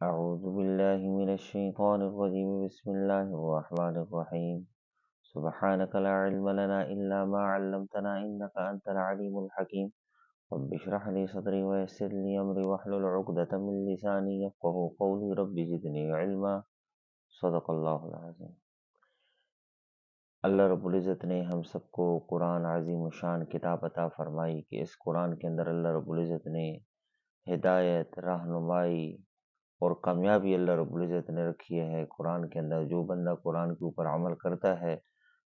أعوذ بالله من الشيطان الرجيم بسم الله الرحمن الرحيم سبحانك لا علم لنا إلا ما علمتنا إنك أنت العليم الحكيم رب اشرح لي صدري ويسر لي أمري واحلل عقدة من لساني يفقهوا قولي رب زدني علما صدق اللہ العظیم۔ اللہ رب العزت نے ہم سب کو قرآن عظیم الشان کتاب عطا فرمائی کہ اس قرآن کے اندر اللہ رب العزت نے ہدایت، رہنمائی اور کامیابی اللہ رب العزت نے رکھی ہے۔ قرآن کے اندر جو بندہ قرآن کے اوپر عمل کرتا ہے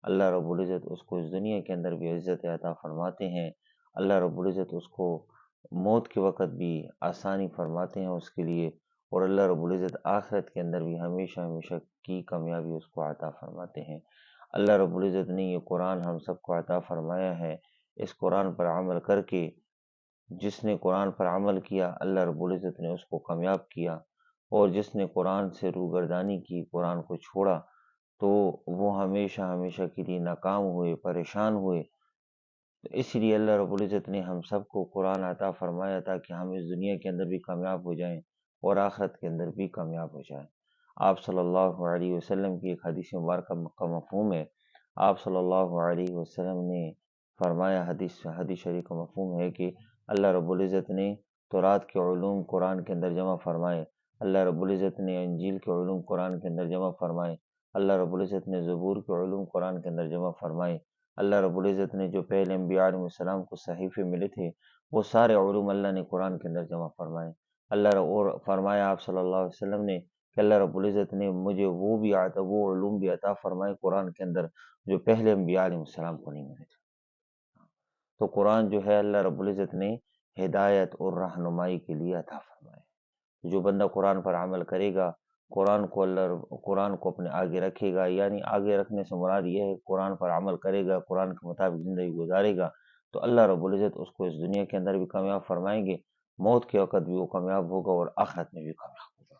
اللہ رب العزت اس کو اس دنیا کے اندر بھی عزت عطا فرماتے ہیں، اللہ رب العزت اس کو موت کے وقت بھی آسانی فرماتے ہیں اس کے لیے، اور اللہ رب العزت آخرت کے اندر بھی ہمیشہ ہمیشہ کی کامیابی اس کو عطا فرماتے ہیں۔ اللہ رب العزت نے یہ قرآن ہم سب کو عطا فرمایا ہے، اس قرآن پر عمل کر کے جس نے قرآن پر عمل کیا اللہ رب العزت نے اس کو کامیاب کیا، اور جس نے قرآن سے روگردانی کی، قرآن کو چھوڑا، تو وہ ہمیشہ ہمیشہ کے لیے ناکام ہوئے، پریشان ہوئے۔ اس لیے اللہ رب العزت نے ہم سب کو قرآن عطا فرمایا تاکہ ہم اس دنیا کے اندر بھی کامیاب ہو جائیں اور آخرت کے اندر بھی کامیاب ہو جائیں۔ آپ صلی اللہ علیہ وسلم کی ایک حدیث مبارکہ کا مفہوم ہے، آپ صلی اللہ علیہ وسلم نے فرمایا، حدیث شریف کا مفہوم ہے کہ اللہ رب العزت نے تورات کے علوم قرآن کے اندر جمع فرمائے، اللہ رب العزت نے انجیل کے علوم قرآن کے اندر جمع فرمائے، اللہ رب العزت نے زبور کے علوم قرآن کے اندر جمع فرمائے، اللہ رب العزت نے جو پہلے انبیاء علیہ السلام کو صحیفے ملے تھے وہ سارے علوم اللہ نے قرآن کے اندر جمع فرمائے۔ اور فرمایا آپ صلی اللہ علیہ وسلم نے کہ اللہ رب العزت نے مجھے وہ علوم بھی عطا فرمائے قرآن کے اندر جو پہلے انبیاء علیہ السلام کو نہیں ملے تھے۔ تو قرآن جو ہے اللہ رب العزت نے ہدایت اور رہنمائی کے لیے عطا فرمائے۔ جو بندہ قرآن پر عمل کرے گا، قرآن کو اپنے آگے رکھے گا، یعنی آگے رکھنے سے مراد یہ ہے قرآن پر عمل کرے گا، قرآن کے مطابق زندگی گزارے گا، تو اللہ رب العزت اس کو اس دنیا کے اندر بھی کامیاب فرمائیں گے، موت کے وقت بھی وہ کامیاب ہوگا اور آخرت میں بھی کامیاب ہوگا۔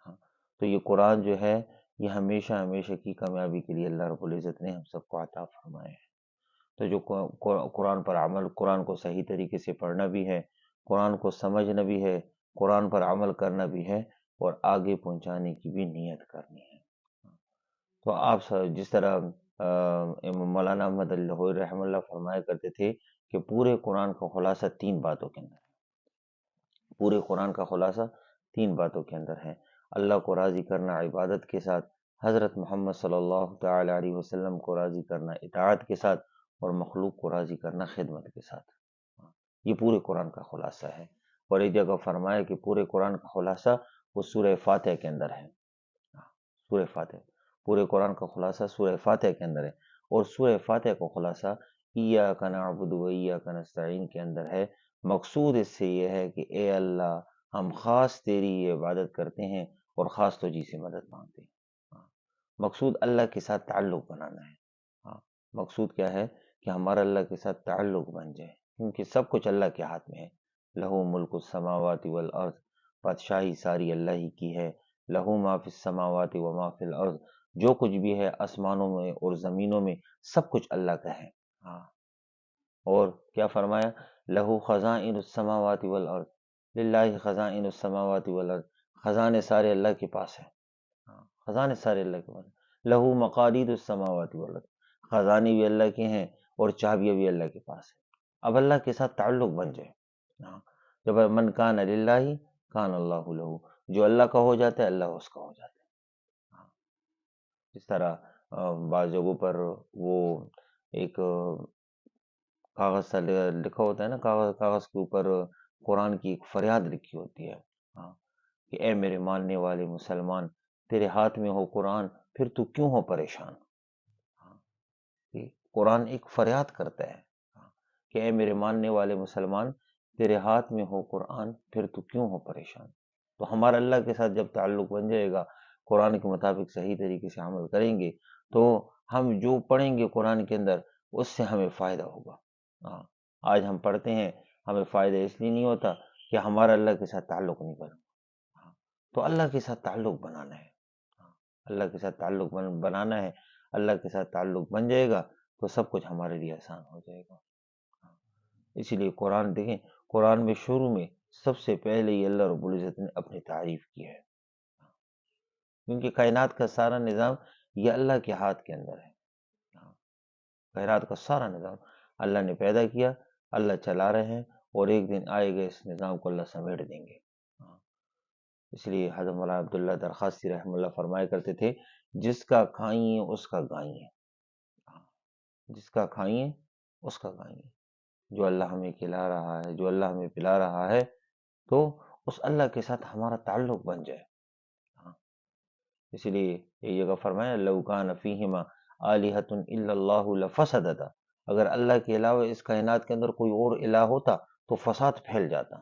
ہاں، تو یہ قرآن جو ہے یہ ہمیشہ ہمیشہ کی کامیابی کے لیے اللہ رب العزت نے ہم سب کو عطا فرمایا ہے۔ تو جو قرآن پر عمل، قرآن کو صحیح طریقے سے پڑھنا بھی ہے، قرآن کو سمجھنا بھی ہے، قرآن پر عمل کرنا بھی ہے، اور آگے پہنچانے کی بھی نیت کرنی ہے۔ تو آپ جس طرح مولانا احمد لاہوری رحمہ اللہ فرمایا کرتے تھے کہ پورے قرآن کا خلاصہ 3 باتوں کے اندر ہے، پورے قرآن کا خلاصہ 3 باتوں کے اندر ہے: اللہ کو راضی کرنا عبادت کے ساتھ، حضرت محمد صلی اللہ تعالی علیہ وسلم کو راضی کرنا اطاعت کے ساتھ، اور مخلوق کو راضی کرنا خدمت کے ساتھ۔ یہ پورے قرآن کا خلاصہ ہے۔ اور ایک جگہ فرمایا کہ پورے قرآن کا خلاصہ وہ سورہ فاتحہ کے اندر ہے، سورہ فاتحہ، پورے قرآن کا خلاصہ سورہ فاتحہ کے اندر ہے، اور سورہ فاتحہ کا خلاصہ ایاک نعبد و ایاک نستعین کے اندر ہے۔ مقصود اس سے یہ ہے کہ اے اللہ ہم خاص تیری عبادت کرتے ہیں اور خاص تجھی سے مدد مانگتے ہیں۔ مقصود اللہ کے ساتھ تعلق بنانا ہے۔ مقصود کیا ہے کہ ہمارا اللہ کے ساتھ تعلق بن جائے، کیونکہ سب کچھ اللہ کے ہاتھ میں ہے۔ لہو ملک السماوات والارض، بادشاہی ساری اللہ ہی کی ہے۔ لہو ما فی السماوات و ما فی الارض، جو کچھ بھی ہے آسمانوں میں اور زمینوں میں سب کچھ اللہ کا ہے۔ اور کیا فرمایا؟ لہو خزائن السماوات والارض، للہ خزائن السماوات والارض، خزانے سارے اللہ کے پاس ہیں، خزانے سارے اللہ کے پاس ہیں۔ لہو مقالید السماوات والارض، خزانے بھی اللہ کے ہیں اور چابیاں بھی اللہ کے پاس ہیں۔ اب اللہ کے ساتھ تعلق بن جائے، جب من کان للہ کان اللہ لہو، جو اللہ کا ہو جاتا ہے اللہ اس کا ہو جاتا ہے۔ اس طرح بعض جگہوں پر وہ ایک کاغذ سا لکھا ہوتا ہے نا، کاغذ کے اوپر قرآن کی ایک فریاد لکھی ہوتی ہے کہ اے میرے ماننے والے مسلمان، تیرے ہاتھ میں ہو قرآن پھر تو کیوں ہو پریشان۔ قرآن ایک فریاد کرتا ہے کہ اے میرے ماننے والے مسلمان، تیرے ہاتھ میں ہو قرآن پھر تو کیوں ہو پریشان۔ تو ہمارا اللہ کے ساتھ جب تعلق بن جائے گا، قرآن کے مطابق صحیح طریقے سے عمل کریں گے، تو ہم جو پڑھیں گے قرآن کے اندر اس سے ہمیں فائدہ ہوگا۔ آج ہم پڑھتے ہیں، ہمیں فائدہ اس لیے نہیں ہوتا کہ ہمارا اللہ کے ساتھ تعلق نہیں بنا۔ تو اللہ کے ساتھ تعلق بنانا ہے، اللہ کے ساتھ تعلق بنانا ہے۔ اللہ کے ساتھ تعلق بن جائے گا تو سب کچھ ہمارے لیے آسان ہو جائے گا۔ اسی لیے قرآن دیکھیں، قرآن میں شروع میں سب سے پہلے یہ اللہ رب العزت نے اپنی تعریف کی ہے، کیونکہ کائنات کا سارا نظام یہ اللہ کے ہاتھ کے اندر ہے۔ کائنات کا سارا نظام اللہ نے پیدا کیا، اللہ چلا رہے ہیں، اور ایک دن آئے گا اس نظام کو اللہ سمیٹ دیں گے۔ اس لیے حضرت مولانا عبداللہ درخواستی رحمہ اللہ فرمایا کرتے تھے، جس کا کھائیں اس کا گائیں، جس کا کھائیں اس کا گائیں۔ جو اللہ ہمیں کھلا رہا ہے، جو اللہ ہمیں پلا رہا ہے، تو اس اللہ کے ساتھ ہمارا تعلق بن جائے۔ اس لیے یہ جگہ فرمایا لو کان فیہما آلہۃ الا اللہ لفسدتا، اگر اللہ کے علاوہ اس کائنات کے اندر کوئی اور الہ ہوتا تو فساد پھیل جاتا۔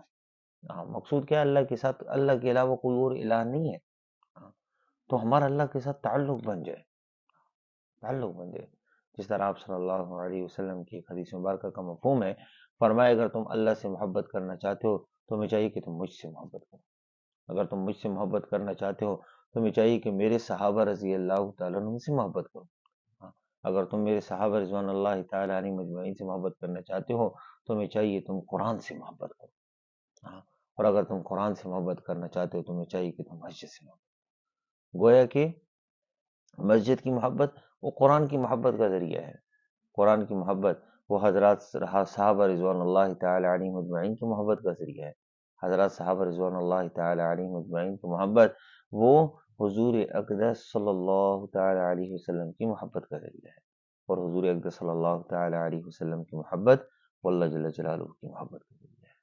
مقصود کیا ہے؟ اللہ کے ساتھ، اللہ کے علاوہ کوئی اور الہ نہیں ہے، تو ہمارا اللہ کے ساتھ تعلق بن جائے، تعلق بن جائے۔ جس طرح آپ صلی اللہ علیہ وسلم کی ایک حدیث مبارکہ کا مفہوم ہے، فرمایا اگر تم اللہ سے محبت کرنا چاہتے ہو تو ہمیں چاہیے کہ تم مجھ سے محبت کرو، اگر تم مجھ سے محبت کرنا چاہتے ہو تو ہمیں چاہیے کہ میرے صحابہ رضی اللہ تعالیٰ عنہ سے محبت کرو، اگر تم میرے صحابہ رضوان اللہ تعالیٰ علیہ مجمعین سے محبت کرنا چاہتے ہو تو ہمیں چاہیے تم قرآن سے محبت کرو، اور اگر تم قرآن سے محبت کرنا چاہتے ہو تو ہمیں چاہیے کہ تم مسجد سے محبت کرو۔ گویا کہ مسجد کی محبت وہ قرآن کی محبت کا ذریعہ ہے، قرآن کی محبت وہ حضرات صحابہ رضوان اللہ تعالی علیہ مجمعین کی محبت کا ذریعہ ہے، حضرات صحابہ رضوان اللہ تعالی علیہ مجمعین کی محبت وہ حضور اقدس صلی اللہ تعالی علیہ وسلم کی محبت کا ذریعہ ہے، اور حضور اقدس صلی اللہ تعالی علیہ وسلم کی محبت وہ اللہ جل جلالہ کی محبت کا ذریعہ ہے۔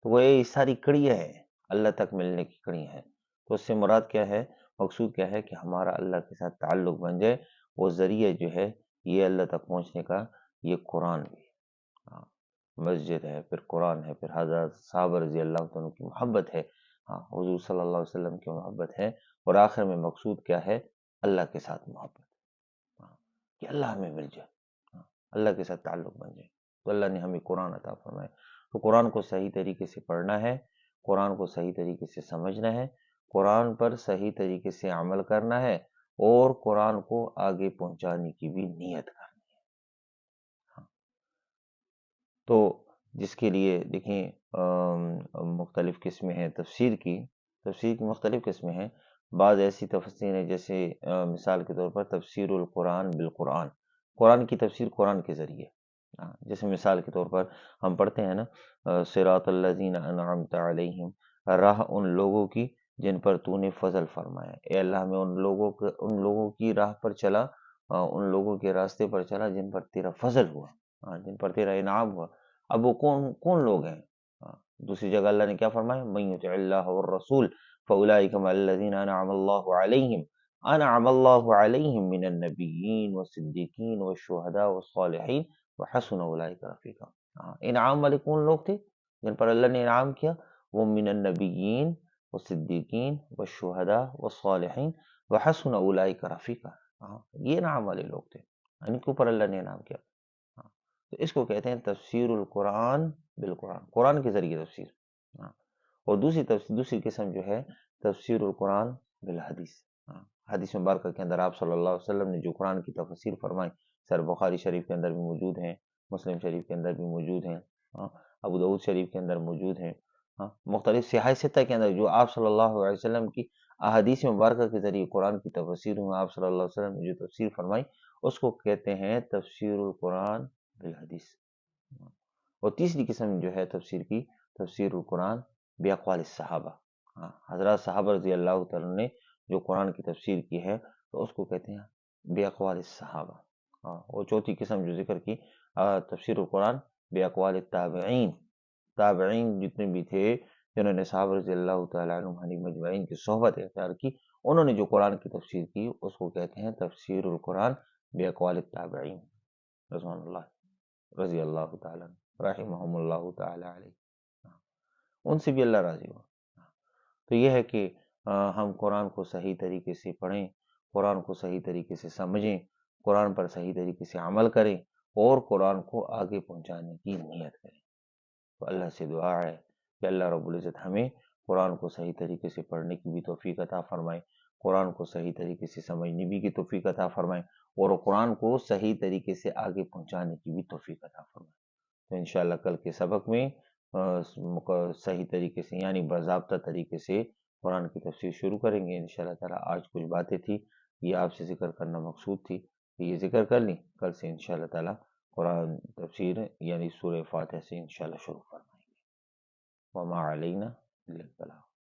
تو وہ یہ ساری کڑیاں ہیں، اللہ تک ملنے کی کڑیاں ہیں۔ تو اس سے مراد کیا ہے؟ مقصود کیا ہے کہ ہمارا اللہ کے ساتھ تعلق بن جائے، وہ ذریعہ جو ہے یہ اللہ تک پہنچنے کا، یہ قرآن بھی، مسجد ہے، پھر قرآن ہے، پھر حضرت صحابہ رضی اللہ عنہ کی محبت ہے، حضور صلی اللہ علیہ وسلم کی محبت ہے، اور آخر میں مقصود کیا ہے؟ اللہ کے ساتھ محبت، کہ اللہ ہمیں مل جائے، اللہ کے ساتھ تعلق بن جائے۔ تو اللہ نے ہمیں قرآن عطا فرمایا، تو قرآن کو صحیح طریقے سے پڑھنا ہے، قرآن کو صحیح طریقے سے سمجھنا ہے، قرآن پر صحیح طریقے سے عمل کرنا ہے، اور قرآن کو آگے پہنچانے کی بھی نیت کرنی ہے۔ تو جس کے لیے دیکھیں مختلف قسمیں ہیں تفسیر کی مختلف قسمیں ہیں۔ بعض ایسی تفسیر ہیں جیسے مثال کے طور پر تفسیر القرآن بالقرآن، قرآن کی تفسیر قرآن کے ذریعے، جیسے مثال کے طور پر ہم پڑھتے ہیں نا صراط الذین انعمت علیہم، راہ ان لوگوں کی جن پر تو نے فضل فرمایا، اے اللہ ہمیں ان لوگوں کی راہ پر چلا، ان لوگوں کے راستے پر چلا جن پر تیرا فضل ہوا، جن پر تیرا انعام ہوا۔ اب وہ کون لوگ ہیں؟ دوسری جگہ اللہ نے کیا فرمایا؟ من یطع اللہ والرسول فاولئک مع الذین انعم اللہ علیہم من النبیین والصدیقین والشہداء والصالحین وحسن اولئک رفیقا۔ انعام والے کون لوگ تھے جن پر اللہ نے انعام کیا؟ وہ من النبیین والصدیقین والشہداء والصالحین وحسن اولئک رفیقا، یہ انعام والے لوگ تھے، ان کے اوپر اللہ نے انعام کیا۔ تو اس کو کہتے ہیں تفسیر القرآن بالقرآن، قرآن کے ذریعے تفسیر۔ اور دوسری قسم جو ہے تفسیر القرآن بالحدیث، حدیث مبارکہ کے اندر آپ صلی اللہ علیہ وسلم نے جو قرآن کی تفسیر فرمائی، سر بخاری شریف کے اندر بھی موجود ہیں، مسلم شریف کے اندر بھی موجود ہیں، ابو داؤد شریف کے اندر موجود ہیں، مختلف صحاح ستہ کے اندر جو آپ صلی اللہ علیہ وسلم کی احادیث مبارکہ کے ذریعے قرآن کی تفسیر میں آپ صلی اللہ علیہ وسلم نے جو تفسیر فرمائی، اس کو کہتے ہیں تفسیر القرآن بالحدیث۔ اور تیسری قسم جو ہے تفسیر کی، تفسیر القرآن باقوال الصحابہ، حضرات صحابہ رضی اللہ تعالیٰ نے جو قرآن کی تفسیر کی ہے تو اس کو کہتے ہیں باقوال الصحابہ۔ اور چوتھی قسم جو ذکر کی تفسیر القرآن باقوال التابعین، تابعین جتنے بھی تھے جنہوں نے صحابہ رضی اللہ تعالیٰ عنہ مجمعین کی صحبت اختیار کی، انہوں نے جو قرآن کی تفسیر کی اس کو کہتے ہیں تفسیر القرآن باقوال التابعین رضوان اللہ رضی اللہ تعالیٰ رحمہم اللہ تعالی علیہ، ان سے بھی اللہ راضی ہوا۔ تو یہ ہے کہ ہم قرآن کو صحیح طریقے سے پڑھیں، قرآن کو صحیح طریقے سے سمجھیں، قرآن پر صحیح طریقے سے عمل کریں، اور قرآن کو آگے پہنچانے کی نیت کریں۔ تو اللہ سے دعا ہے کہ اللہ رب العزت ہمیں قرآن کو صحیح طریقے سے پڑھنے کی بھی توفیق عطا فرمائے، قرآن کو صحیح طریقے سے سمجھنے بھی کی توفیق عطا فرمائے، اور قرآن کو صحیح طریقے سے آگے پہنچانے کی بھی توفیق عطا فرمائے۔ تو انشاءاللہ کل کے سبق میں صحیح طریقے سے یعنی باضابطہ طریقے سے قرآن کی تفسیر شروع کریں گے انشاءاللہ تعالیٰ۔ آج کچھ باتیں تھی یہ آپ سے ذکر کرنا مقصود تھی، یہ ذکر کر لیں، کل سے انشاءاللہ تعالیٰ قرآن تفسیر یعنی سورہ فاتحہ سے انشاءاللہ شروع فرمائیں گے۔ وما علینا الا البلاغ۔